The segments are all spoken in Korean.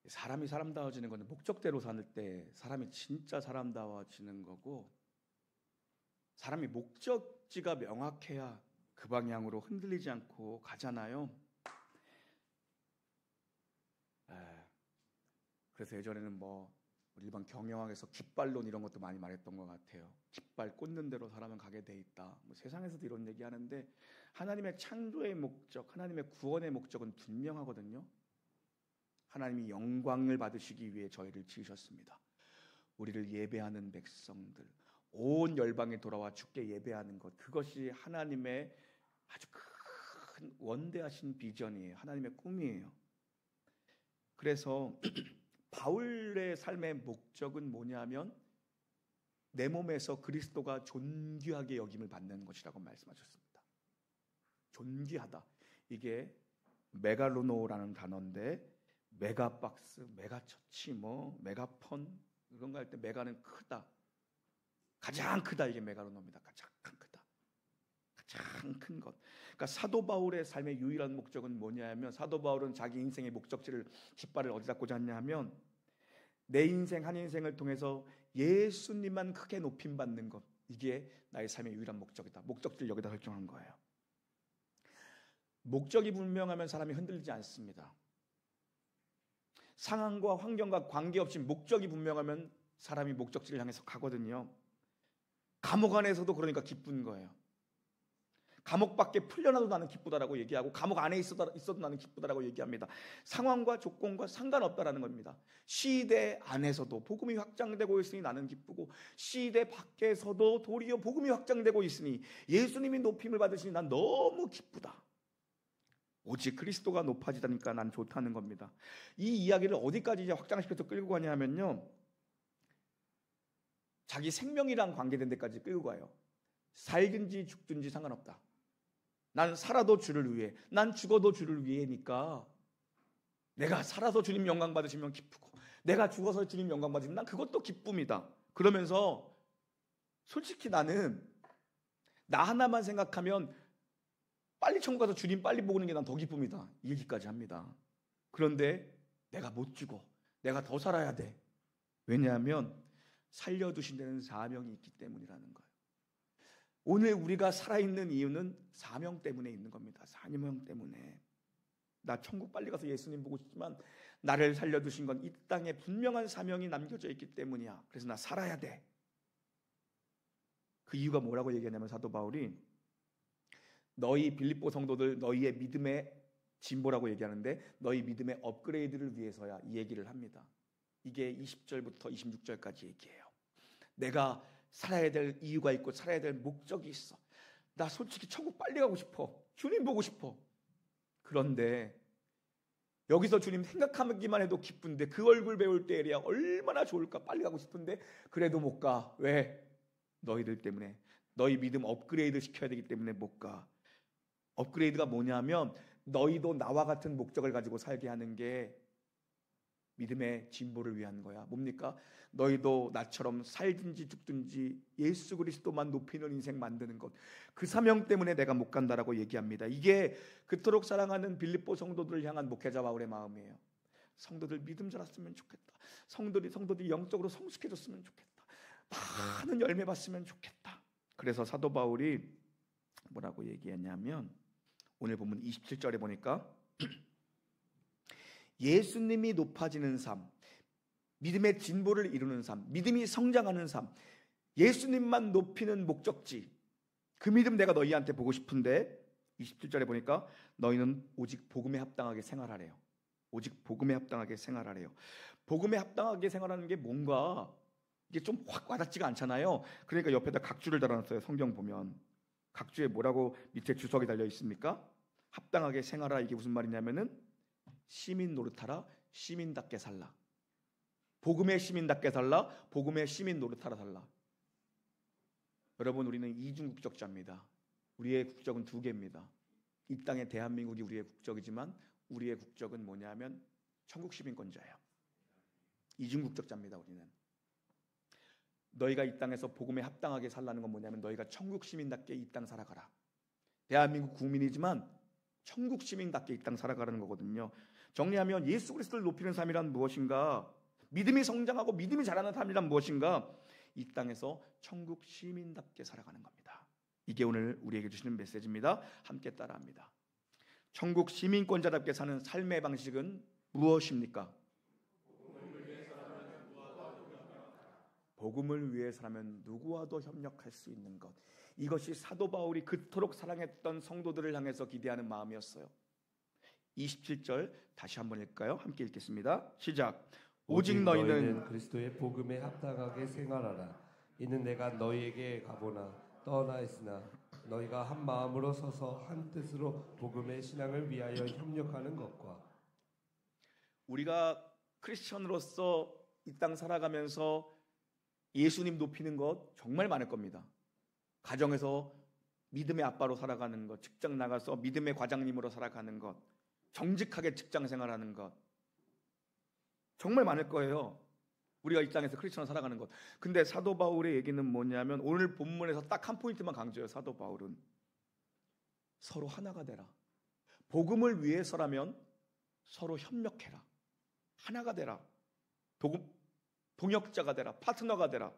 사람이 사람다워지는 건 목적대로 살 때 사람이 진짜 사람다워지는 거고, 사람이 목적지가 명확해야 그 방향으로 흔들리지 않고 가잖아요. 그래서 예전에는 일반 경영학에서 깃발론 이런 것도 많이 말했던 것 같아요. 깃발 꽂는 대로 사람은 가게 돼 있다. 세상에서도 이런 얘기하는데, 하나님의 창조의 목적, 하나님의 구원의 목적은 분명하거든요. 하나님이 영광을 받으시기 위해 저희를 지으셨습니다. 우리를 예배하는 백성들, 온 열방에 돌아와 주께 예배하는 것, 그것이 하나님의 아주 큰 원대하신 비전이에요. 하나님의 꿈이에요. 그래서 바울의 삶의 목적은 뭐냐면 내 몸에서 그리스도가 존귀하게 여김을 받는 것이라고 말씀하셨습니다. 존귀하다. 이게 메갈로노라는 단어인데, 메가박스, 메가처치, 메가폰 이런 거 할 때 메가는 크다, 가장 크다, 이게 메갈로노입니다. 가장 크다, 가장 큰 것. 그러니까 사도 바울의 삶의 유일한 목적은 뭐냐면, 사도 바울은 자기 인생의 목적지를, 깃발을 어디다 꽂았냐면, 내 인생 한 인생을 통해서 예수님만 크게 높임 받는 것, 이게 나의 삶의 유일한 목적이다. 목적지를 여기다 설정한 거예요. 목적이 분명하면 사람이 흔들리지 않습니다. 상황과 환경과 관계없이 목적이 분명하면 사람이 목적지를 향해서 가거든요. 감옥 안에서도 그러니까 기쁜 거예요. 감옥 밖에 풀려나도 나는 기쁘다라고 얘기하고, 감옥 안에 있어도 나는 기쁘다라고 얘기합니다. 상황과 조건과 상관없다라는 겁니다. 시대 안에서도 복음이 확장되고 있으니 나는 기쁘고, 시대 밖에서도 도리어 복음이 확장되고 있으니 예수님이 높임을 받으시니 난 너무 기쁘다. 오직 그리스도가 높아지다니까 난 좋다는 겁니다. 이 이야기를 어디까지 이제 확장시켜서 끌고 가냐면요, 자기 생명이랑 관계된 데까지 끌고 가요. 살든지 죽든지 상관없다. 난 살아도 주를 위해, 난 죽어도 주를 위해니까, 내가 살아서 주님 영광 받으시면 기쁘고, 내가 죽어서 주님 영광 받으시면 난 그것도 기쁨이다. 그러면서 솔직히 나는 나 하나만 생각하면 빨리 천국 가서 주님 빨리 보는 게 난 더 기쁨이다, 이 얘기까지 합니다. 그런데 내가 못 죽어, 내가 더 살아야 돼. 왜냐하면 살려두신 데는 사명이 있기 때문이라는 거예요. 오늘 우리가 살아있는 이유는 사명 때문에 있는 겁니다. 사명 때문에. 나 천국 빨리 가서 예수님 보고 싶지만 나를 살려두신 건 이 땅에 분명한 사명이 남겨져 있기 때문이야. 그래서 나 살아야 돼. 그 이유가 뭐라고 얘기하냐면, 사도 바울이 너희 빌립보 성도들, 너희의 믿음의 진보라고 얘기하는데, 너희 믿음의 업그레이드를 위해서야, 이 얘기를 합니다. 이게 20절부터 26절까지 얘기해요. 내가 살아야 될 이유가 있고 살아야 될 목적이 있어. 나 솔직히 천국 빨리 가고 싶어. 주님 보고 싶어. 그런데 여기서 주님 생각하기만 해도 기쁜데, 그 얼굴 배울 때에야 얼마나 좋을까. 빨리 가고 싶은데 그래도 못 가. 왜? 너희들 때문에. 너희 믿음 업그레이드 시켜야 되기 때문에 못 가. 업그레이드가 뭐냐면, 너희도 나와 같은 목적을 가지고 살게 하는 게 믿음의 진보를 위한 거야. 뭡니까? 너희도 나처럼 살든지 죽든지 예수 그리스도만 높이는 인생 만드는 것, 그 사명 때문에 내가 못 간다라고 얘기합니다. 이게 그토록 사랑하는 빌립보 성도들을 향한 목회자 바울의 마음이에요. 성도들 믿음 자랐으면 좋겠다. 성도들이 영적으로 성숙해졌으면 좋겠다. 많은 열매 봤으면 좋겠다. 그래서 사도 바울이 뭐라고 얘기했냐면, 오늘 보면 27절에 보니까 예수님이 높아지는 삶, 믿음의 진보를 이루는 삶, 믿음이 성장하는 삶, 예수님만 높이는 목적지, 그 믿음 내가 너희한테 보고 싶은데, 27절에 보니까 너희는 오직 복음에 합당하게 생활하래요. 오직 복음에 합당하게 생활하래요. 복음에 합당하게 생활하는 게 뭔가 이게 좀 확 와닿지가 않잖아요. 그러니까 옆에다 각주를 달아놨어요. 성경 보면 각주에 뭐라고 밑에 주석이 달려 있습니까? 합당하게 생활하라. 이게 무슨 말이냐면은 시민 노릇하라, 시민답게 살라. 복음의 시민답게 살라, 복음의 시민 노릇하라 살라. 여러분, 우리는 이중 국적자입니다. 우리의 국적은 두 개입니다. 이 땅의 대한민국이 우리의 국적이지만 우리의 국적은 뭐냐면 천국 시민권자예요. 이중 국적자입니다. 우리는. 너희가 이 땅에서 복음에 합당하게 살라는 건 뭐냐면, 너희가 천국 시민답게 이 땅 살아가라. 대한민국 국민이지만 천국 시민답게 이 땅 살아가라는 거거든요. 정리하면 예수 그리스도를 높이는 삶이란 무엇인가? 믿음이 성장하고 믿음이 자라는 삶이란 무엇인가? 이 땅에서 천국 시민답게 살아가는 겁니다. 이게 오늘 우리에게 주시는 메시지입니다. 함께 따라합니다. 천국 시민권자답게 사는 삶의 방식은 무엇입니까? 복음을 위해서라면 누구와도 협력할 수 있는 것. 이것이 사도 바울이 그토록 사랑했던 성도들을 향해서 기대하는 마음이었어요. 27절 다시 한번 읽을까요? 함께 읽겠습니다. 시작. 오직 너희는 그리스도의 복음에 합당하게 생활하라. 이는 내가 너희에게 가보나 떠나 있으나 너희가 한 마음으로 서서 한 뜻으로 복음의 신앙을 위하여 협력하는 것과, 우리가 크리스천으로서 이 땅 살아가면서 예수님 높이는 것 정말 많을 겁니다. 가정에서 믿음의 아빠로 살아가는 것, 직장 나가서 믿음의 과장님으로 살아가는 것, 정직하게 직장 생활하는 것 정말 많을 거예요. 우리가 이 땅에서 크리스천으로 살아가는 것. 근데 사도 바울의 얘기는 뭐냐면 오늘 본문에서 딱 한 포인트만 강조해요. 사도 바울은 서로 하나가 되라. 복음을 위해서라면 서로 협력해라. 하나가 되라. 동역자가 되라. 파트너가 되라.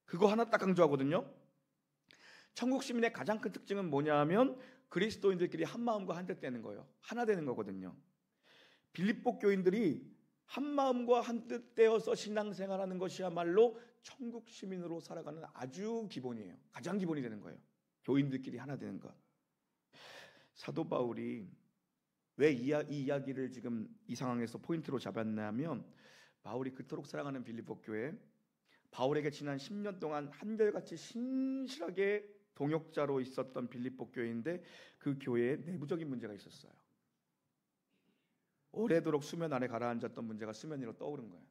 그거 하나 딱 강조하거든요. 천국 시민의 가장 큰 특징은 뭐냐 하면 그리스도인들끼리 한 마음과 한 뜻 되는 거예요. 하나 되는 거거든요. 빌립보 교인들이 한 마음과 한 뜻 되어서 신앙생활하는 것이야말로 천국 시민으로 살아가는 아주 기본이에요. 가장 기본이 되는 거예요. 교인들끼리 하나 되는 것. 사도 바울이 왜 이 이야기를 지금 이 상황에서 포인트로 잡았냐면 바울이 그토록 사랑하는 빌립보 교회, 바울에게 지난 10년 동안 한결같이 신실하게 동역자로 있었던 빌립보 교회인데 그 교회에 내부적인 문제가 있었어요. 오래도록 수면 아래 가라앉았던 문제가 수면 위로 떠오른 거예요.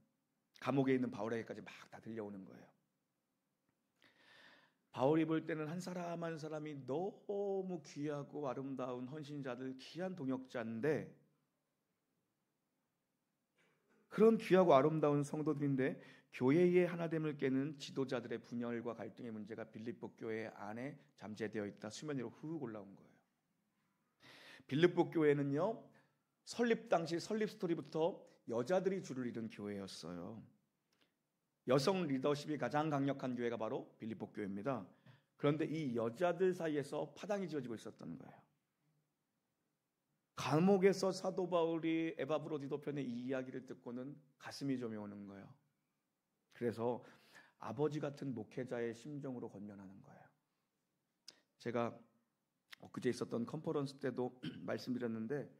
감옥에 있는 바울에게까지 막 다 들려오는 거예요. 바울이 볼 때는 한 사람 한 사람이 너무 귀하고 아름다운 헌신자들, 귀한 동역자인데 그런 귀하고 아름다운 성도들인데 교회의 하나됨을 깨는 지도자들의 분열과 갈등의 문제가 빌립보 교회 안에 잠재되어 있다. 수면 위로 훅 올라온 거예요. 빌립보 교회는요, 설립 당시 설립 스토리부터 여자들이 주를 이룬 교회였어요. 여성 리더십이 가장 강력한 교회가 바로 빌립보 교회입니다. 그런데 이 여자들 사이에서 파당이 지어지고 있었던 거예요. 감옥에서 사도 바울이 에바브로디도 편의 이 이야기를 듣고는 가슴이 저며오는 거예요. 그래서 아버지 같은 목회자의 심정으로 건면하는 거예요. 제가 엊그제 있었던 컨퍼런스 때도 말씀드렸는데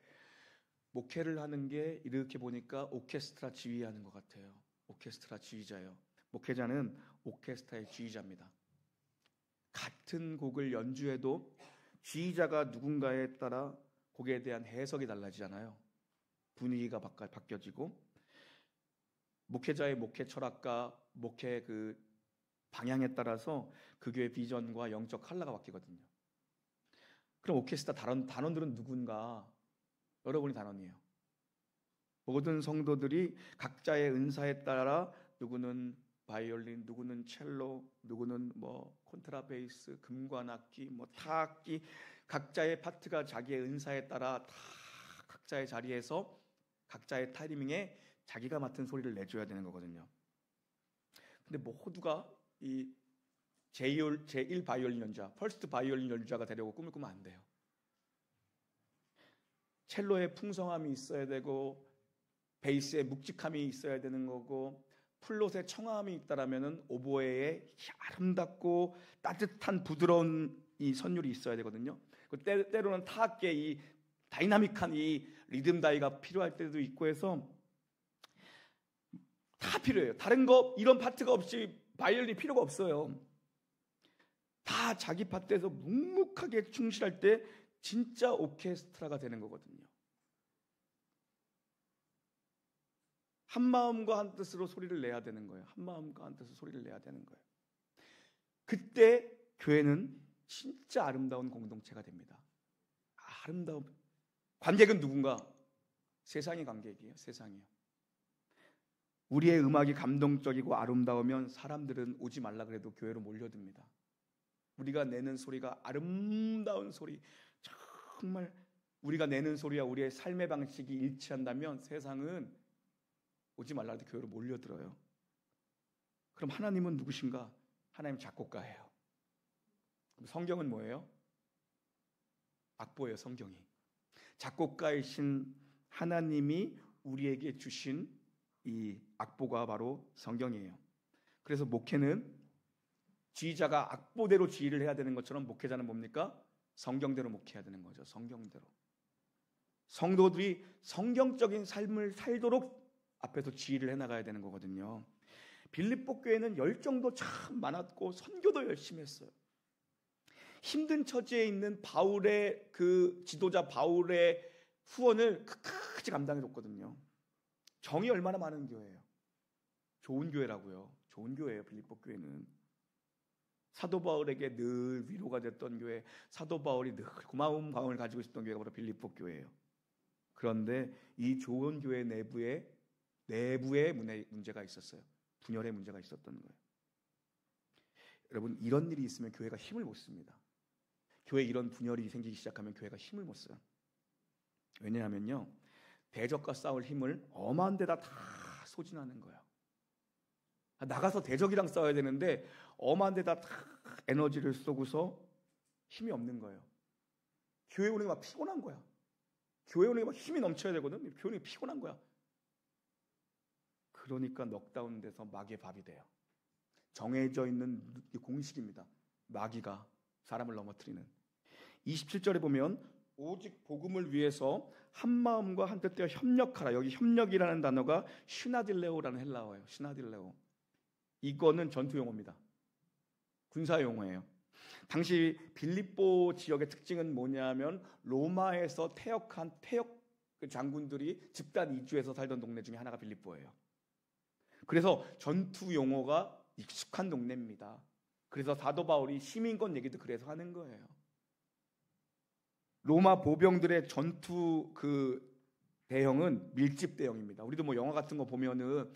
목회를 하는 게 이렇게 보니까 오케스트라 지휘하는 것 같아요. 오케스트라 지휘자예요. 목회자는 오케스트라의 지휘자입니다. 같은 곡을 연주해도 지휘자가 누군가에 따라 곡에 대한 해석이 달라지잖아요. 분위기가 바뀌어지고 목회자의 목회 철학과 목회 그 방향에 따라서 그 교회 비전과 영적 컬러가 바뀌거든요. 그럼 오케스트라 단원들은 누군가? 여러분이 단원이에요. 모든 성도들이 각자의 은사에 따라 누구는 바이올린, 누구는 첼로, 누구는 뭐 콘트라베이스, 금관악기, 뭐 타악기, 각자의 파트가 자기의 은사에 따라 다 각자의 자리에서 각자의 타이밍에 자기가 맡은 소리를 내줘야 되는 거거든요. 근데 모두가 이 제1 바이올린 연주자, 퍼스트 바이올린 연주자가 되려고 꿈을 꾸면 안 돼요. 첼로의 풍성함이 있어야 되고 베이스의 묵직함이 있어야 되는 거고 플롯의 청아함이 있다라면은 오보에의 아름답고 따뜻한 부드러운 이 선율이 있어야 되거든요. 때로는 타악계 이 다이나믹한 이 리듬 다이가 필요할 때도 있고 해서 다 필요해요. 다른 거 이런 파트가 없이 바이올린이 필요가 없어요. 다 자기 파트에서 묵묵하게 충실할 때 진짜 오케스트라가 되는 거거든요. 한 마음과 한 뜻으로 소리를 내야 되는 거예요. 한 마음과 한 뜻으로 소리를 내야 되는 거예요. 그때 교회는 진짜 아름다운 공동체가 됩니다. 아름다운 관객은 누군가? 세상이 관객이에요. 세상이요. 우리의 음악이 감동적이고 아름다우면 사람들은 오지 말라 그래도 교회로 몰려듭니다. 우리가 내는 소리가 아름다운 소리, 정말 우리가 내는 소리와 우리의 삶의 방식이 일치한다면 세상은 오지 말라 해도 교회로 몰려들어요. 그럼 하나님은 누구신가? 하나님 작곡가예요. 그럼 성경은 뭐예요? 악보예요. 성경이. 작곡가이신 하나님이 우리에게 주신 이 악보가 바로 성경이에요. 그래서 목회는 지휘자가 악보대로 지휘를 해야 되는 것처럼 목회자는 뭡니까? 성경대로 목회해야 되는 거죠. 성경대로. 성도들이 성경적인 삶을 살도록 앞에서 지휘를 해나가야 되는 거거든요. 빌립보 교회는 열정도 참 많았고 선교도 열심히 했어요. 힘든 처지에 있는 바울의 그 지도자 바울의 후원을 끝까지 감당해줬거든요. 정이 얼마나 많은 교회예요. 좋은 교회라고요. 좋은 교회예요. 빌립보 교회는. 사도 바울에게 늘 위로가 됐던 교회, 사도 바울이 늘 고마운 마음을 가지고 있었던 교회가 바로 빌립보 교회예요. 그런데 이 좋은 교회 내부에 문제가 있었어요. 분열의 문제가 있었던 거예요. 여러분, 이런 일이 있으면 교회가 힘을 못 씁니다. 교회에 이런 분열이 생기기 시작하면 교회가 힘을 못 써요. 왜냐하면요, 대적과 싸울 힘을 엄한 데다 다 소진하는 거예요. 나가서 대적이랑 싸워야 되는데 엄한 데다 다 에너지를 쏘고서 힘이 없는 거예요. 교회 오는 게 막 피곤한 거야. 교회 오는 게 막 힘이 넘쳐야 되거든. 교회 오는 게 피곤한 거야. 그러니까 넉다운 돼서 마귀의 밥이 돼요. 정해져 있는 공식입니다. 마귀가 사람을 넘어뜨리는. 27절에 보면 오직 복음을 위해서 한 마음과 한 뜻되어 협력하라. 여기 협력이라는 단어가 시나딜레오라는 헬라어예요. 시나딜레오. 이거는 전투 용어입니다. 군사 용어예요. 당시 빌립보 지역의 특징은 뭐냐면 로마에서 퇴역한 장군들이 집단 이주해서 살던 동네 중에 하나가 빌립보예요. 그래서 전투 용어가 익숙한 동네입니다. 그래서 사도 바울이 시민권 얘기도 그래서 하는 거예요. 로마 보병들의 전투 대형은 밀집 대형입니다. 우리도 뭐 영화 같은 거 보면은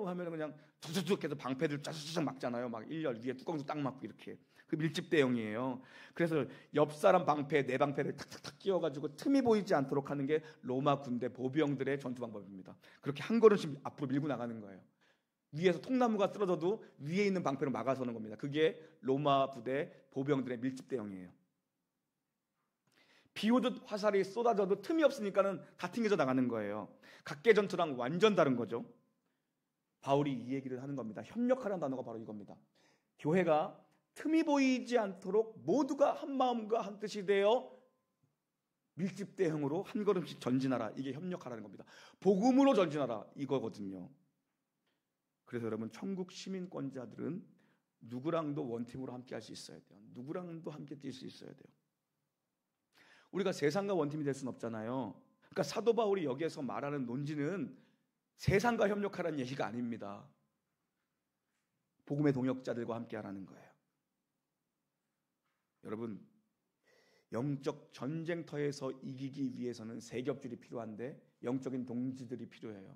하면은 그냥 툭툭툭 해서 방패들 쫙쫙 막잖아요. 막 일렬 위에 뚜껑도 딱 막고 이렇게. 그 밀집 대형이에요. 그래서 옆 사람 방패에 내 방패를 탁탁탁 끼워가지고 틈이 보이지 않도록 하는 게 로마 군대 보병들의 전투 방법입니다. 그렇게 한 걸음씩 앞으로 밀고 나가는 거예요. 위에서 통나무가 쓰러져도 위에 있는 방패로 막아서는 겁니다. 그게 로마 부대 보병들의 밀집 대형이에요. 비 오듯 화살이 쏟아져도 틈이 없으니까는 다 튕겨져 나가는 거예요. 각계 전투랑 완전 다른 거죠. 바울이 이 얘기를 하는 겁니다. 협력하라는 단어가 바로 이겁니다. 교회가 틈이 보이지 않도록 모두가 한 마음과 한 뜻이 되어 밀집 대형으로 한 걸음씩 전진하라. 이게 협력하라는 겁니다. 복음으로 전진하라 이거거든요. 그래서 여러분, 천국 시민권자들은 누구랑도 원팀으로 함께 할 수 있어야 돼요. 누구랑도 함께 뛸 수 있어야 돼요. 우리가 세상과 원팀이 될 수는 없잖아요. 그러니까 사도 바울이 여기에서 말하는 논지는 세상과 협력하라는 얘기가 아닙니다. 복음의 동역자들과 함께 하라는 거예요. 여러분, 영적 전쟁터에서 이기기 위해서는 세겹줄이 필요한데 영적인 동지들이 필요해요.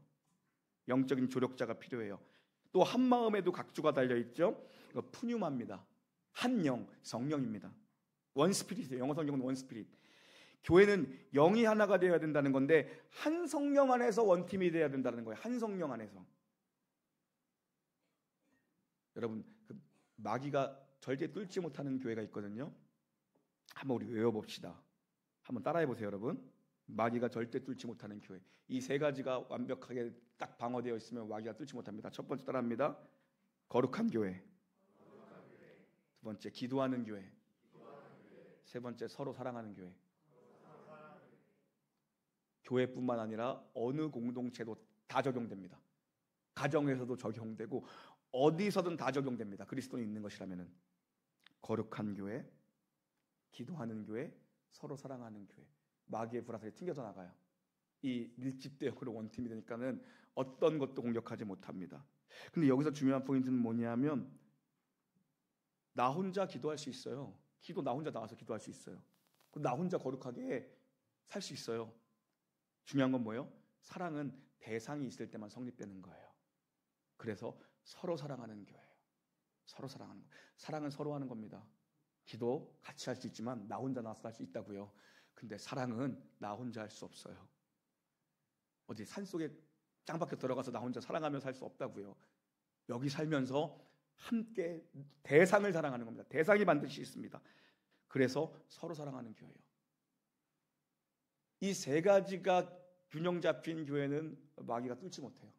영적인 조력자가 필요해요. 또 한 마음에도 각주가 달려있죠. 이거 푸뉴마입니다. 한 영, 성령입니다. 원스피릿이에요. 영어 성경은 원스피릿. 교회는 영이 하나가 되어야 된다는 건데 한 성령 안에서 원팀이 되어야 된다는 거예요. 한 성령 안에서. 여러분, 마귀가 절대 뚫지 못하는 교회가 있거든요. 한번 우리 외워봅시다. 한번 따라해보세요, 여러분. 마귀가 절대 뚫지 못하는 교회. 이 세 가지가 완벽하게 딱 방어되어 있으면 마귀가 뚫지 못합니다. 첫 번째 따라합니다. 거룩한 교회. 두 번째, 기도하는 교회. 세 번째, 서로 사랑하는 교회. 교회뿐만 아니라 어느 공동체도 다 적용됩니다. 가정에서도 적용되고 어디서든 다 적용됩니다. 그리스도인이 있는 것이라면은. 거룩한 교회, 기도하는 교회, 서로 사랑하는 교회. 마귀의 불화살이 튕겨져 나가요. 이 밀집대역으로 원팀이 되니까는 어떤 것도 공격하지 못합니다. 근데 여기서 중요한 포인트는 뭐냐면 나 혼자 기도할 수 있어요. 나 혼자 나와서 기도할 수 있어요. 나 혼자 거룩하게 살 수 있어요. 중요한 건 뭐예요? 사랑은 대상이 있을 때만 성립되는 거예요. 그래서 서로 사랑하는 교회예요. 서로 사랑하는 거. 사랑은 서로 하는 겁니다. 기도 같이 할 수 있지만 나 혼자 나와서 할 수 있다고요. 근데 사랑은 나 혼자 할 수 없어요. 어디 산속에 짱밖에 들어가서 나 혼자 사랑하며 살 수 없다고요. 여기 살면서 함께 대상을 사랑하는 겁니다. 대상이 반드시 있습니다. 그래서 서로 사랑하는 교회예요. 이 세 가지가 균형 잡힌 교회는 마귀가 뚫지 못해요.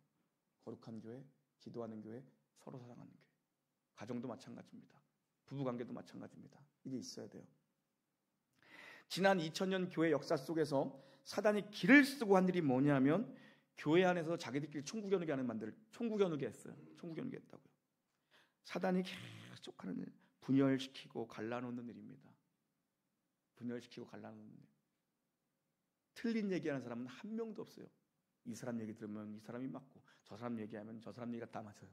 거룩한 교회, 기도하는 교회, 서로 사랑하는 교회. 가정도 마찬가지입니다. 부부관계도 마찬가지입니다. 이게 있어야 돼요. 지난 2000년 교회 역사 속에서 사단이 길을 쓰고 한 일이 뭐냐면 교회 안에서 자기들끼리 총구 겨누게 하는 만들을 총구 겨누게 했어요. 총구 겨누게 했다고요. 사단이 계속 하는 일, 분열시키고 갈라놓는 일입니다. 분열시키고 갈라놓는 일. 틀린 얘기하는 사람은 한 명도 없어요. 이 사람 얘기 들으면 이 사람이 맞고 저 사람 얘기하면 저 사람 얘기가 다 맞아요.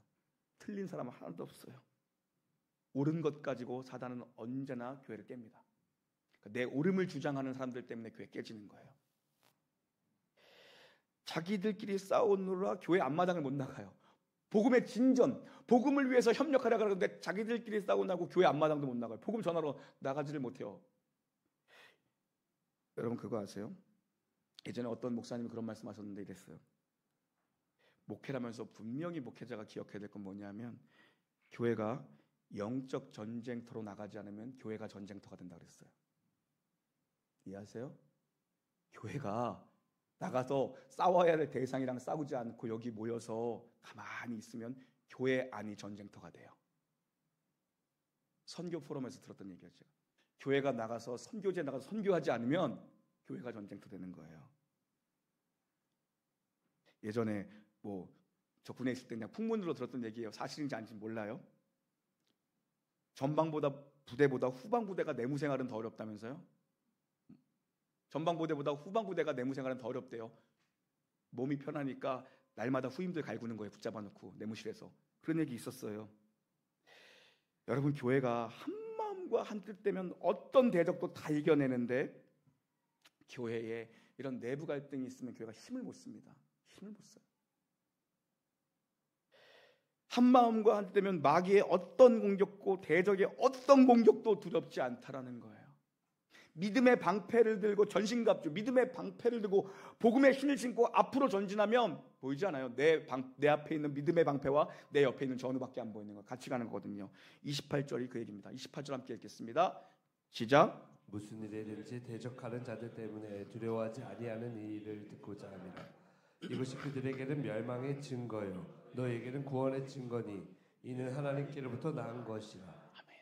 틀린 사람은 하나도 없어요. 옳은 것 가지고 사단은 언제나 교회를 깹니다. 내 옳음을 주장하는 사람들 때문에 교회 깨지는 거예요. 자기들끼리 싸우느라 교회 앞마당을 못 나가요. 복음의 진전, 복음을 위해서 협력하려고 하는데 자기들끼리 싸우고 교회 앞마당도 못 나가요. 복음 전하러 나가지를 못해요. 여러분 그거 아세요? 예전에 어떤 목사님이 그런 말씀하셨는데 이랬어요. 목회라면서 분명히 목회자가 기억해야 될 건 뭐냐면 교회가 영적 전쟁터로 나가지 않으면 교회가 전쟁터가 된다 그랬어요. 이해하세요? 교회가 나가서 싸워야 될 대상이랑 싸우지 않고 여기 모여서 가만히 있으면 교회 안이 전쟁터가 돼요. 선교 포럼에서 들었던 얘기였죠. 교회가 나가서 선교지에 나가서 선교하지 않으면 교회가 전쟁터 되는 거예요. 예전에 저 군에 있을 때 그냥 풍문으로 들었던 얘기예요. 사실인지 아닌지 몰라요. 전방보다 부대보다 후방 부대가 내무 생활은 더 어렵다면서요? 전방 부대보다 후방 부대가 내무 생활은 더 어렵대요. 몸이 편하니까 날마다 후임들 갈구는 거예요. 붙잡아 놓고 내무실에서. 그런 얘기 있었어요. 여러분 교회가 한 마음과 한 뜻 되면 어떤 대적도 다 이겨내는데 교회에 이런 내부 갈등이 있으면 교회가 힘을 못 씁니다. 힘을 못 써요. 한 마음과 한 뜻 되면 마귀의 어떤 공격고 대적의 어떤 공격도 두렵지 않다라는 거예요. 믿음의 방패를 들고 전신갑주, 믿음의 방패를 들고 복음의 신을 신고 앞으로 전진하면 보이지 않아요. 내 앞에 있는 믿음의 방패와 내 옆에 있는 전우밖에 안 보이는 거 같이 가는 거거든요. 28절이 그 얘기입니다. 28절 함께 읽겠습니다. 시작. 무슨 일이든지 대적하는 자들 때문에 두려워하지 아니하는 이 일을 듣고자 합니다. 이것이 그들에게는 멸망의 증거요 너에게는 구원의 증거니 이는 하나님께로부터 나은 것이라. 아멘.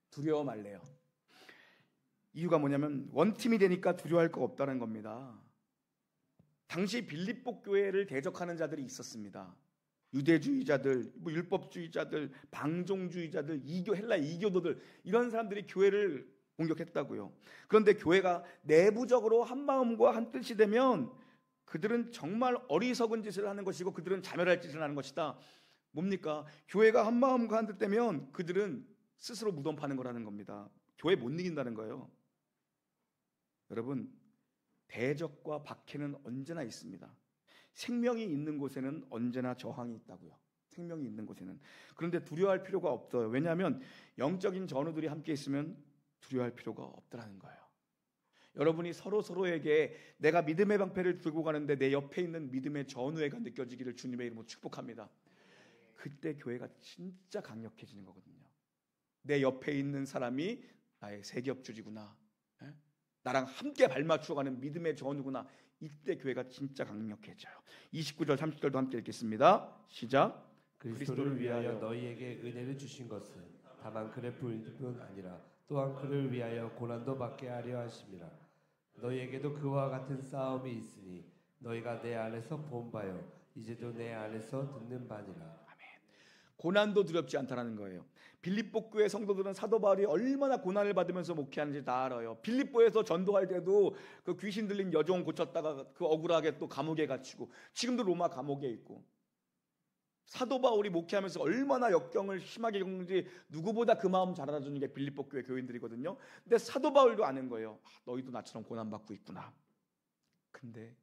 두려워 말래요. 이유가 뭐냐면 원팀이 되니까 두려워할 거 없다는 겁니다. 당시 빌립보 교회를 대적하는 자들이 있었습니다. 유대주의자들, 율법주의자들, 방종주의자들, 헬라 이교도들 이런 사람들이 교회를 공격했다고요. 그런데 교회가 내부적으로 한 마음과 한 뜻이 되면 그들은 정말 어리석은 짓을 하는 것이고 그들은 자멸할 짓을 하는 것이다. 뭡니까? 교회가 한 마음과 한 뜻 되면 그들은 스스로 무덤 파는 거라는 겁니다. 교회 못 이긴다는 거예요. 여러분 대적과 박해는 언제나 있습니다. 생명이 있는 곳에는 언제나 저항이 있다고요. 생명이 있는 곳에는. 그런데 두려워할 필요가 없어요. 왜냐하면 영적인 전우들이 함께 있으면 두려워할 필요가 없다는 거예요. 여러분이 서로에게 내가 믿음의 방패를 들고 가는데 내 옆에 있는 믿음의 전우애가 느껴지기를 주님의 이름으로 축복합니다. 그때 교회가 진짜 강력해지는 거거든요. 내 옆에 있는 사람이 나의 세겹주지구나, 나랑 함께 발맞추어가는 믿음의 전우구나. 이때 교회가 진짜 강력해져요. 29절 30절도 함께 읽겠습니다. 시작. 그리스도를 위하여 너희에게 은혜를 주신 것은 다만 그를 뿐 아니라 또한 그를 위하여 고난도 받게 하려 하심이라. 너희에게도 그와 같은 싸움이 있으니 너희가 내 안에서 본 바요 이제도 내 안에서 듣는 바니라. 아멘. 고난도 두렵지 않다라는 거예요. 빌립보 교회 성도들은 사도 바울이 얼마나 고난을 받으면서 목회하는지 다 알아요. 빌립보에서 전도할 때도 그 귀신 들린 여종 고쳤다가 그 억울하게 또 감옥에 갇히고 지금도 로마 감옥에 있고 사도 바울이 목회하면서 얼마나 역경을 심하게 겪는지 누구보다 그 마음 잘 알아주는 게 빌립보 교회 교인들이거든요. 근데 사도 바울도 아는 거예요. 너희도 나처럼 고난받고 있구나. 근데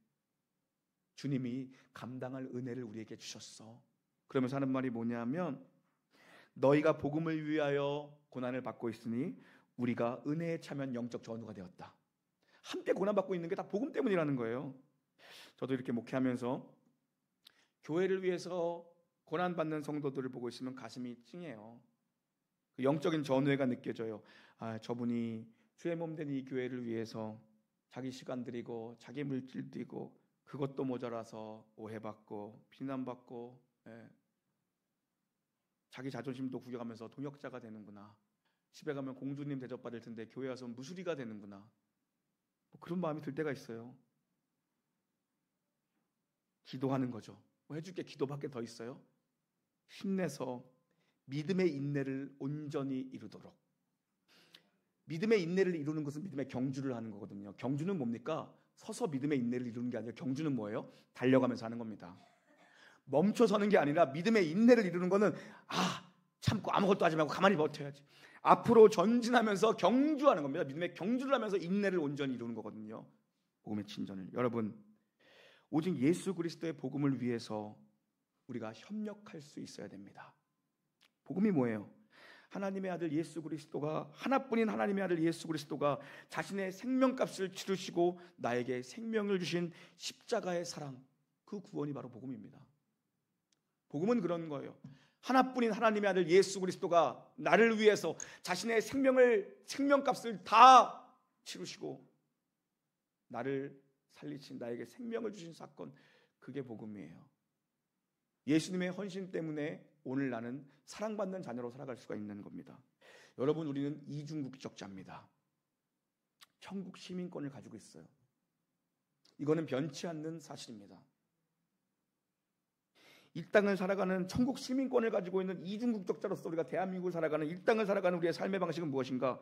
주님이 감당할 은혜를 우리에게 주셨어. 그러면서 하는 말이 뭐냐면 너희가 복음을 위하여 고난을 받고 있으니 우리가 은혜에 차면 영적 전우가 되었다. 함께 고난받고 있는 게 다 복음 때문이라는 거예요. 저도 이렇게 목회하면서 교회를 위해서 고난받는 성도들을 보고 있으면 가슴이 찡해요. 그 영적인 전우회가 느껴져요. 저분이 주의 몸 된 이 교회를 위해서 자기 시간 들이고 자기 물질 들이고 그것도 모자라서 오해받고 비난받고 자기 자존심도 구겨가면서 동역자가 되는구나. 집에 가면 공주님 대접받을 텐데 교회 와서 무수리가 되는구나. 뭐 그런 마음이 들 때가 있어요. 기도하는 거죠. 뭐 해줄 게 기도밖에 더 있어요? 힘내서 믿음의 인내를 온전히 이루도록. 믿음의 인내를 이루는 것은 믿음의 경주를 하는 거거든요. 경주는 뭡니까? 서서 믿음의 인내를 이루는 게 아니라 경주는 뭐예요? 달려가면서 하는 겁니다. 멈춰 서는 게 아니라 믿음의 인내를 이루는 거는 참고 아무것도 하지 말고 가만히 버텨야지. 앞으로 전진하면서 경주하는 겁니다. 믿음의 경주를 하면서 인내를 온전히 이루는 거거든요. 복음의 친전을. 여러분, 오직 예수 그리스도의 복음을 위해서 우리가 협력할 수 있어야 됩니다. 복음이 뭐예요? 하나님의 아들 예수 그리스도가, 하나뿐인 하나님의 아들 예수 그리스도가 자신의 생명값을 치르시고 나에게 생명을 주신 십자가의 사랑, 그 구원이 바로 복음입니다. 복음은 그런 거예요. 하나뿐인 하나님의 아들 예수 그리스도가 나를 위해서 자신의 생명값을 다 치르시고 나를 살리신, 나에게 생명을 주신 사건, 그게 복음이에요. 예수님의 헌신 때문에 오늘 나는 사랑받는 자녀로 살아갈 수가 있는 겁니다. 여러분, 우리는 이중국적자입니다. 천국 시민권을 가지고 있어요. 이거는 변치 않는 사실입니다. 이 땅을 살아가는 천국 시민권을 가지고 있는 이중국적자로서 우리가 대한민국을 살아가는, 이 땅을 살아가는 우리의 삶의 방식은 무엇인가?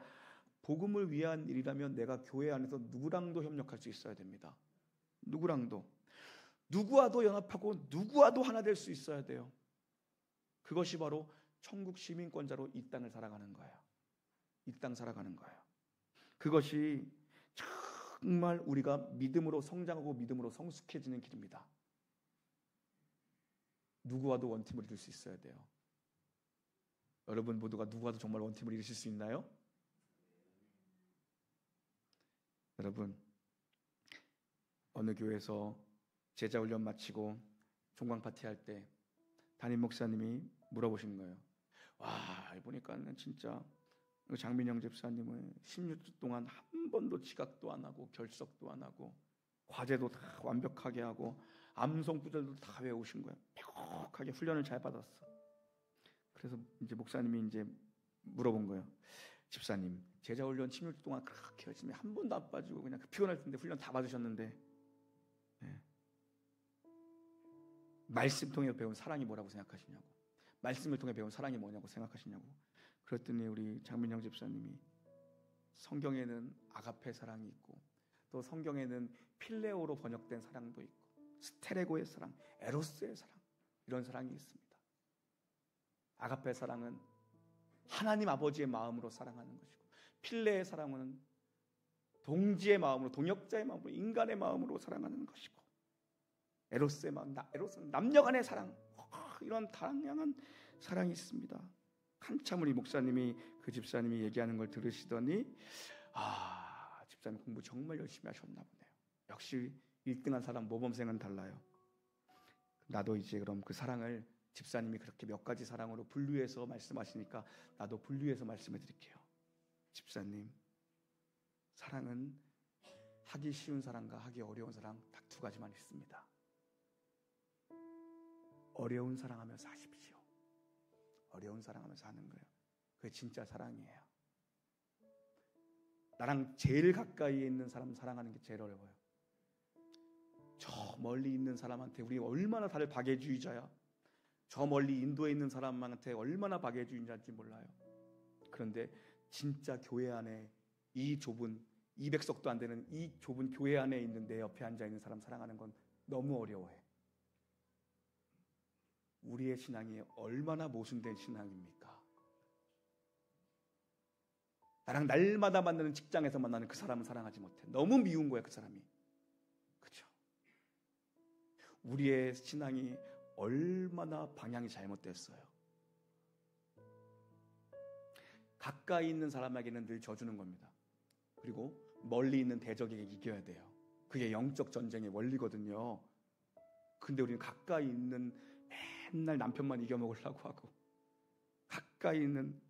복음을 위한 일이라면 내가 교회 안에서 누구랑도 협력할 수 있어야 됩니다. 누구랑도. 누구와도 연합하고 누구와도 하나 될 수 있어야 돼요. 그것이 바로 천국 시민권자로 이 땅을 살아가는 거예요. 이 땅 살아가는 거예요. 그것이 정말 우리가 믿음으로 성장하고 믿음으로 성숙해지는 길입니다. 누구와도 원팀을 이룰 수 있어야 돼요. 여러분 모두가 누구와도 정말 원팀을 이루실 수 있나요? 여러분, 어느 교회에서 제자 훈련 마치고 종강 파티 할 때 담임 목사님이 물어보신 거예요. 보니까는 진짜 장민영 집사님은 16주 동안 한 번도 지각도 안 하고 결석도 안 하고 과제도 다 완벽하게 하고 암송 구절도 다 외우신 거예요. 뾰족하게 훈련을 잘 받았어. 그래서 이제 목사님이 이제 물어본 거예요. 집사님, 제자 훈련 16주 동안 그렇게 열심히 한 번도 안 빠지고 그냥 피곤할 텐데 훈련 다 받으셨는데 말씀 통해 배운 사랑이 뭐라고 생각하시냐고, 말씀을 통해 배운 사랑이 뭐냐고 생각하시냐고. 그랬더니 우리 장민영 집사님이 성경에는 아가페 사랑이 있고 또 성경에는 필레오로 번역된 사랑도 있고 스테레고의 사랑, 에로스의 사랑, 이런 사랑이 있습니다. 아가페 사랑은 하나님 아버지의 마음으로 사랑하는 것이고, 필레의 사랑은 동지의 마음으로, 동역자의 마음으로, 인간의 마음으로 사랑하는 것이고, 에로스의 마음, 에로스는 남녀간의 사랑, 이런 다양한 사랑이 있습니다. 한참 우리 목사님이 그 집사님이 얘기하는 걸 들으시더니 집사님 공부 정말 열심히 하셨나 보네요. 역시 1등한 사람 모범생은 달라요. 나도 이제 그럼 그 사랑을 집사님이 그렇게 몇 가지 사랑으로 분류해서 말씀하시니까 나도 분류해서 말씀해 드릴게요. 집사님, 사랑은 하기 쉬운 사랑과 하기 어려운 사랑 딱 두 가지만 있습니다. 어려운 사랑하면서 하십시오. 어려운 사랑하면서 하는 거예요. 그게 진짜 사랑이에요. 나랑 제일 가까이에 있는 사람 사랑하는 게 제일 어려워요. 저 멀리 있는 사람한테 우리 얼마나 다들 박애주의자야. 저 멀리 인도에 있는 사람한테 얼마나 박애주의자인지 몰라요. 그런데 진짜 교회 안에 이 좁은 200석도 안 되는 이 좁은 교회 안에 있는 내 옆에 앉아 있는 사람 사랑하는 건 너무 어려워해. 우리의 신앙이 얼마나 모순된 신앙입니까? 나랑 날마다 만나는 직장에서 만나는 그 사람은 사랑하지 못해. 너무 미운 거야, 그 사람이. 그렇죠? 우리의 신앙이 얼마나 방향이 잘못됐어요. 가까이 있는 사람에게는 늘 져주는 겁니다. 그리고 멀리 있는 대적에게 이겨야 돼요. 그게 영적 전쟁의 원리거든요. 근데 우리는 가까이 있는 맨날 남편만 이겨먹으려고 하고, 가까이 있는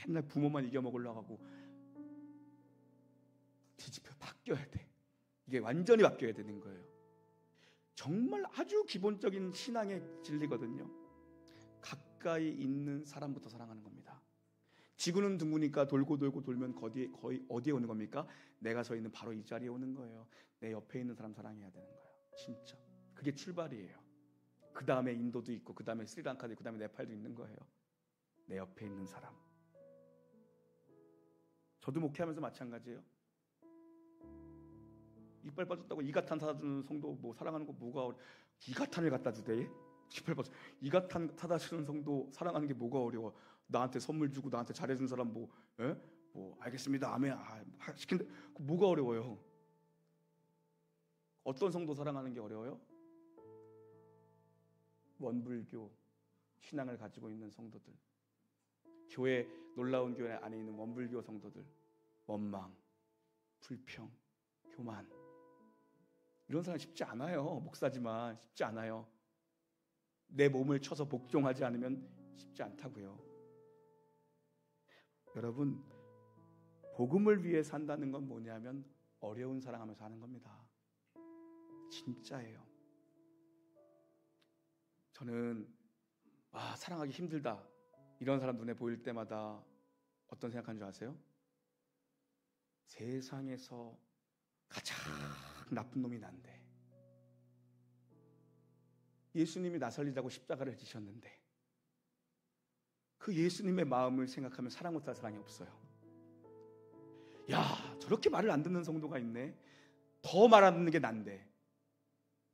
맨날 부모만 이겨먹으려고 하고, 뒤집혀 바뀌어야 돼. 이게 완전히 바뀌어야 되는 거예요. 정말 아주 기본적인 신앙의 진리거든요. 가까이 있는 사람부터 사랑하는 겁니다. 지구는 둥그니까 돌고 돌고 돌면 거의 어디에 오는 겁니까? 내가 서 있는 바로 이 자리에 오는 거예요. 내 옆에 있는 사람 사랑해야 되는 거예요. 진짜 그게 출발이에요. 그 다음에 인도도 있고, 그 다음에 스리랑카도 있고, 그 다음에 네팔도 있는 거예요. 내 옆에 있는 사람. 저도 목회하면서 마찬가지예요. 이빨 빠졌다고 이가탄 사다 주는 성도 뭐 사랑하는 거 뭐가 어려워? 이가탄을 갖다 주대? 이빨 빠져. 이가탄 사다 주는 성도 사랑하는 게 뭐가 어려워? 나한테 선물 주고 나한테 잘해준 사람 뭐 알겠습니다, 아멘, 시킨데 뭐가 어려워요? 어떤 성도 사랑하는 게 어려워요? 원불교 신앙을 가지고 있는 성도들, 교회, 놀라운 교회 안에 있는 원불교 성도들, 원망, 불평, 교만, 이런 사람 쉽지 않아요. 목사지만 쉽지 않아요. 내 몸을 쳐서 복종하지 않으면 쉽지 않다고요. 여러분, 복음을 위해 산다는 건 뭐냐면 어려운 사랑하면서 하는 겁니다. 진짜예요. 저는 사랑하기 힘들다 이런 사람 눈에 보일 때마다 어떤 생각하는 줄 아세요? 세상에서 가장 나쁜 놈이 난데, 예수님이 나 살리자고 십자가를 지셨는데 그 예수님의 마음을 생각하면 사랑 못할 사람이 없어요. 야, 저렇게 말을 안 듣는 성도가 있네. 더 말 안 듣는 게 난데.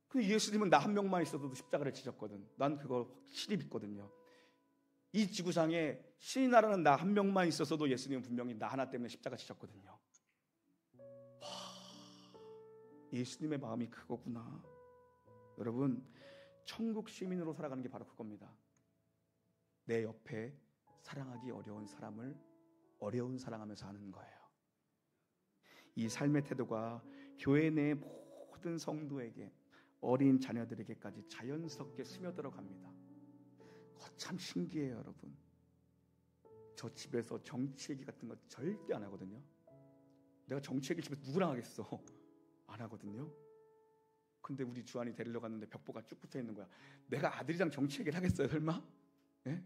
근데 예수님은 나 한 명만 있어도 십자가를 지셨거든. 난 그거 확실히 믿거든요. 이 지구상에 신이 나라는 나 한 명만 있었어도 예수님은 분명히 나 하나 때문에 십자가 지셨거든요. 예수님의 마음이 그거구나. 여러분, 천국 시민으로 살아가는 게 바로 그겁니다. 내 옆에 사랑하기 어려운 사람을 어려운 사랑하면서 하는 거예요. 이 삶의 태도가 교회 내 모든 성도에게, 어린 자녀들에게까지 자연스럽게 스며들어 갑니다. 참 신기해요, 여러분. 저 집에서 정치 얘기 같은 거 절대 안 하거든요. 내가 정치 얘기 집에서 누구랑 하겠어? 안 하거든요. 근데 우리 주한이 데리러 갔는데 벽보가 쭉 붙어 있는 거야. 내가 아들이랑 정치 얘기를 하겠어요, 설마? 네?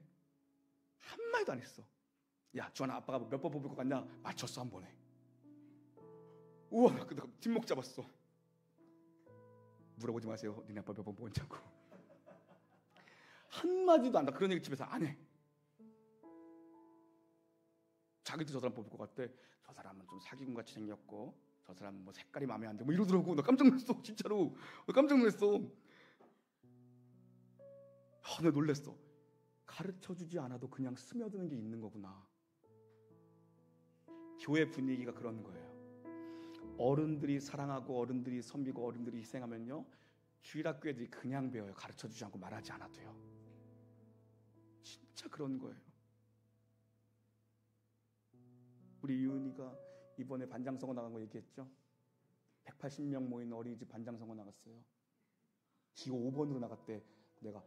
한마디도 안 했어. 야, 주한아, 아빠가 몇 번 뽑을 것 같냐? 맞췄어, 한 번에. 우와, 나 뒷목 잡았어. 물어보지 마세요. 니네 아빠 몇 번 뽑았냐고. 한마디도 안 해. 그런 얘기 집에서 안 해. 자기도 저 사람 뽑을 것 같대. 저 사람은 좀 사기꾼같이 생겼고, 저 사람은 뭐 색깔이 마음에 안 들고 뭐 이러더라고. 나 깜짝 놀랐어, 진짜로. 나 깜짝 놀랐어. 나 놀랐어. 가르쳐주지 않아도 그냥 스며드는 게 있는 거구나. 교회 분위기가 그런 거예요. 어른들이 사랑하고 어른들이 섬기고 어른들이 희생하면요, 주일학교 애들이 그냥 배워요. 가르쳐주지 않고 말하지 않아도요. 진짜 그런 거예요. 우리 유은이가 이번에 반장선거 나간 거 얘기했죠. 180명 모인 어린이집 반장선거 나갔어요. 지가 5번으로 나갔대. 내가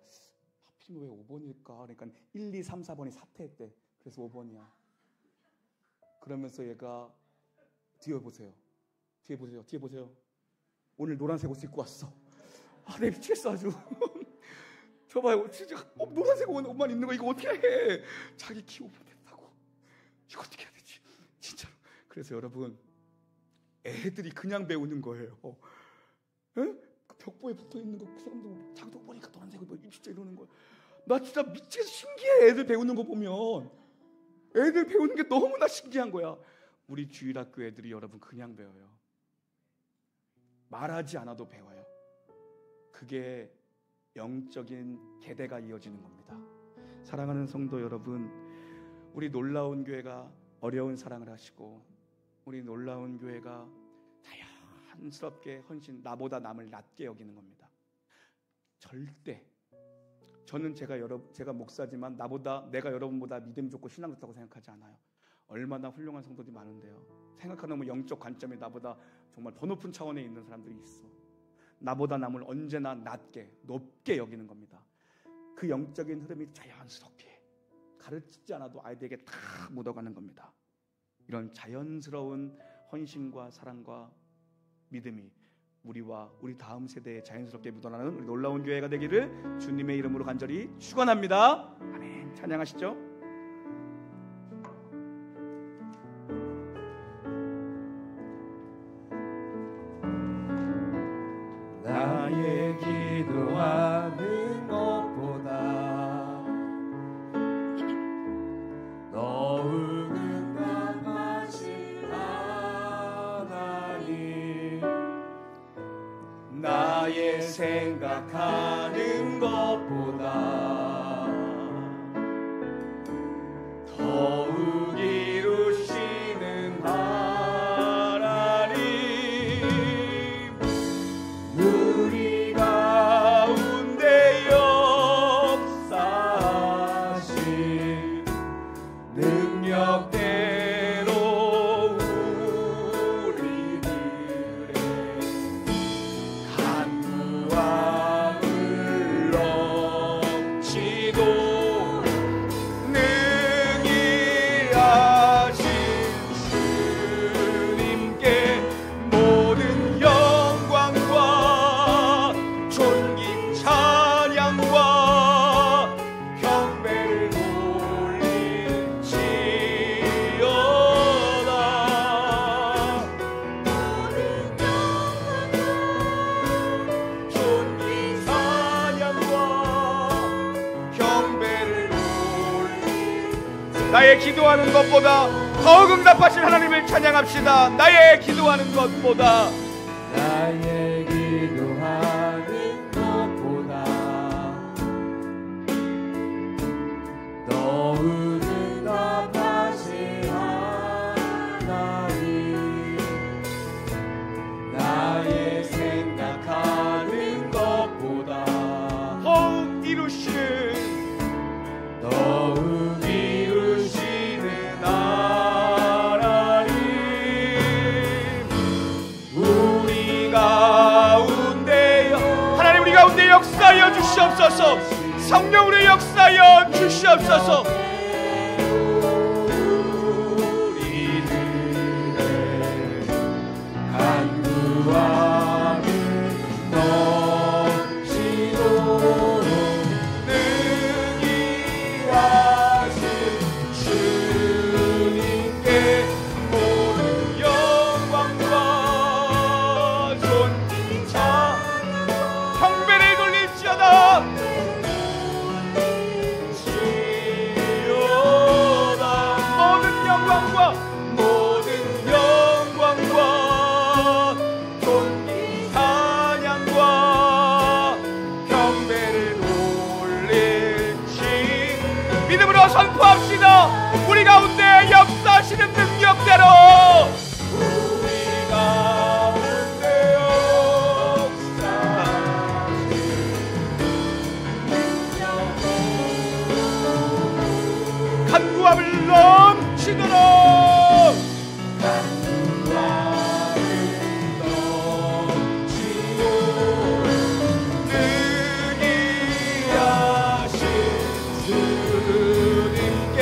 하필 왜 5번일까? 그러니까 1, 2, 3, 4번이 사퇴했대. 그래서 5번이야. 그러면서 얘가 뒤에 보세요. 뒤에 보세요. 오늘 노란색 옷 입고 왔어. 내 미치겠어 아주. 저 봐요. 진짜 노란색 옷만 입는 거 이거 어떻게 해? 자기 키 5번 됐다고. 이거 어떻게 해야 되지? 진짜로. 그래서 여러분, 애들이 그냥 배우는 거예요. 그 벽보에 붙어있는 거 그 사람도 자기도 보니까 노란색을 뭐 진짜 이러는 거야. 나 진짜 미치겠어. 신기해. 애들 배우는 거 보면. 애들 배우는 게 너무나 신기한 거야. 우리 주일학교 애들이 여러분 그냥 배워요. 말하지 않아도 배워요. 그게 영적인 계대가 이어지는 겁니다. 사랑하는 성도 여러분, 우리 놀라운 교회가 어려운 사랑을 하시고, 우리 놀라운 교회가 자연스럽게 헌신, 나보다 남을 낮게 여기는 겁니다. 절대. 저는 제가 목사지만 내가 여러분보다 믿음 좋고 신앙 좋다고 생각하지 않아요. 얼마나 훌륭한 성도들이 많은데요. 생각하는 뭐 영적 관점이 나보다 정말 더 높은 차원에 있는 사람들이 있어. 나보다 남을 언제나 높게 여기는 겁니다. 그 영적인 흐름이 자연스럽게 가르치지 않아도 아이들에게 다 묻어가는 겁니다. 이런 자연스러운 헌신과 사랑과 믿음이 우리와 우리 다음 세대에 자연스럽게 묻어나는 놀라운 교회가 되기를 주님의 이름으로 간절히 축원합니다. 아멘. 찬양하시죠. 나의 기도하는 것보다 너무 응답하신 하나님, 나의 생각하는 것보다 더욱 이루시는 하나님, 우리 가운데 역사하신 능력대로 우리들의 간구함을 넘치도 능히 하신 주님께 모든 영광과 존귀 찬양과 경배를 올릴지어다. 존귀 찬양과 경배를 올릴지어다. 나의 기도하는 것보다 더욱 응답하신 하나님을 찬양합시다. 나의 기도하는 것보다 나의 기도하는 것보다 너무 응답하신 하나님, 나의 생각하는 것보다 더욱 이루시는 하나님, 우리 가운데 하나님, 우리 가운데 역사하여 주시옵소서. 성령으로 역사하여 주시옵소서. 우리들의 간구함을 넘치도록 능히 하신 주님께 모든 영광과 존귀 경배를 돌릴지어다. 모든 영광과 존귀 찬양과 경배를 돌릴지 믿음으로 선포합시다. 우리 가운데 역사하시는 능력대로, 우리 가운데 역사하시는 능력대로 간구함을 넘치도록 능히 하신 주님께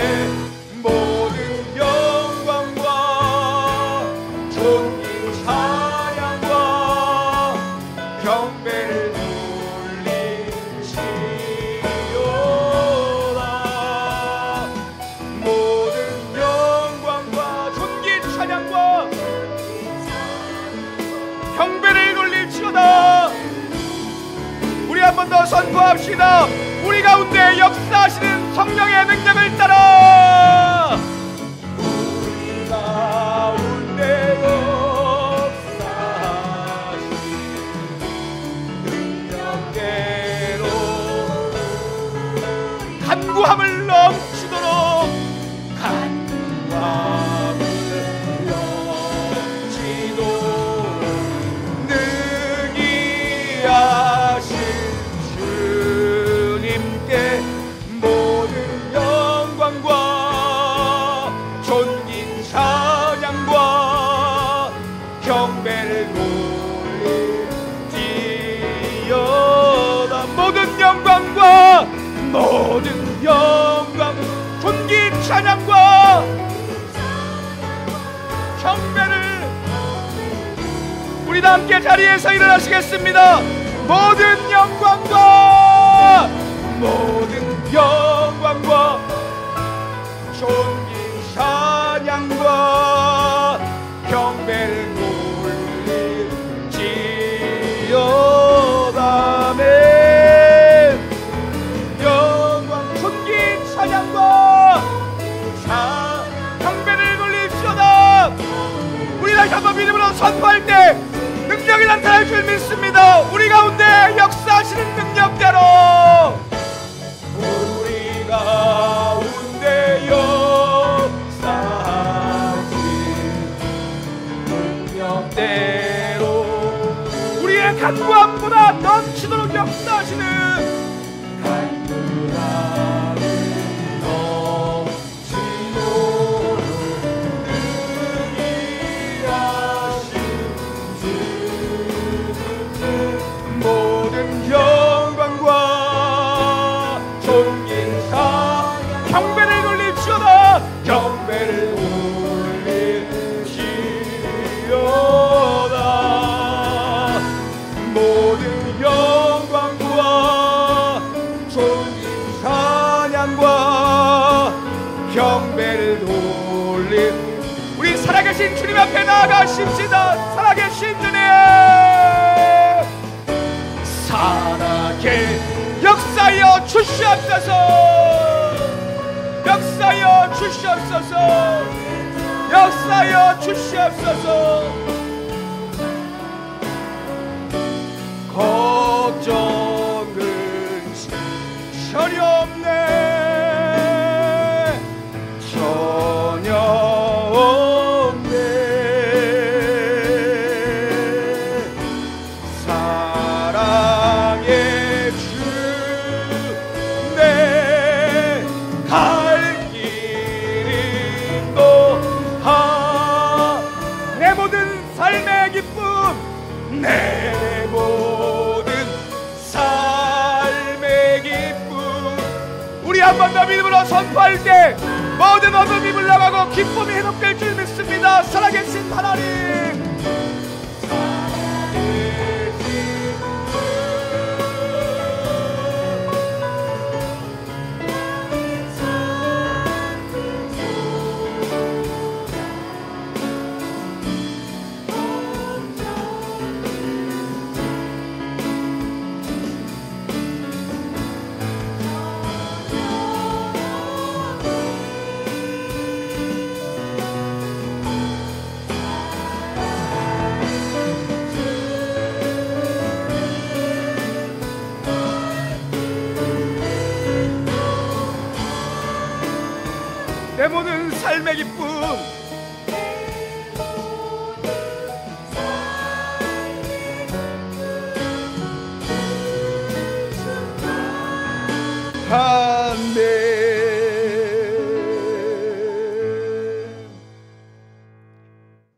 모든 영광과 존귀 찬양과 경배를 돌릴지어다. 모든 영광과 존귀 찬양과 경배를 돌릴지어다. 우리 한 번 더 선포합시다. 우리 가운데 역사하시는 성령의 능력을 따라, 우리 가운데 역사하시는 능력대로 간구함을 넘치도록, 간구함을 넘치도록 능히 하신 주님께 모든 영광과 존귀 위해서 일어나시겠습니다. 모든 영광과 존귀 찬양과 경배를 돌릴지어다. 아멘. 영광 존귀 찬양과 경배를 돌릴지어다. 우리 다시 한번 믿음으로 선포할 때 능력이 나타날 줄 믿습니다. 우리 가운데 역사하시는 능력대로, 우리 가운데 역사하신 능력대로, 우리의 간구함보다 넘치도록 역사하시는 간구함을 넘치도록 모든 영광과 존귀와 경배를 돌릴지어다. 경배를 돌릴지어다. 모든 영광과 존귀 찬양과 경배를 돌릴, 우리 살아계신 주님 앞에 나아가십시다. 살아계신 주님, 살아계 역사여 주시옵소서. 역사여 주시옵소서. 역사여 주시옵소서. 걱정은 전혀 없네. 전혀 없네. 사랑의 주 내 갈 길이 너하. 내 모든 삶의 기쁨, 내 모든 삶의 기쁨. 우리 한 번 더 믿음으로 선포할 때 모든 어둠이 물러가고 기쁨이 회복될 줄 믿습니다. 살아계신 하나님, 내 모든 삶의 기쁨,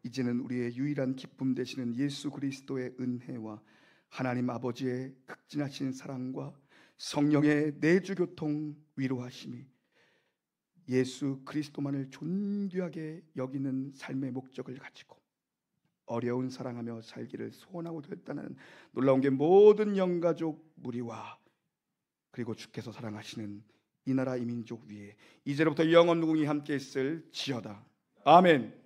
이제는 우리의 유일한 기쁨 되시는 예수 그리스도의 은혜와 하나님 아버지의 극진하신 사랑과 성령의 내주 교통 위로하심이 예수 그리스도만을 존귀하게 여기는 삶의 목적을 가지고 어려운 사랑하며 살기를 소원하고 됐다는 놀라운 게 모든 영가족 무리와 그리고 주께서 사랑하시는 이 나라 이 민족 위에 이제로부터 영원 무궁히 함께 있을지어다. 아멘.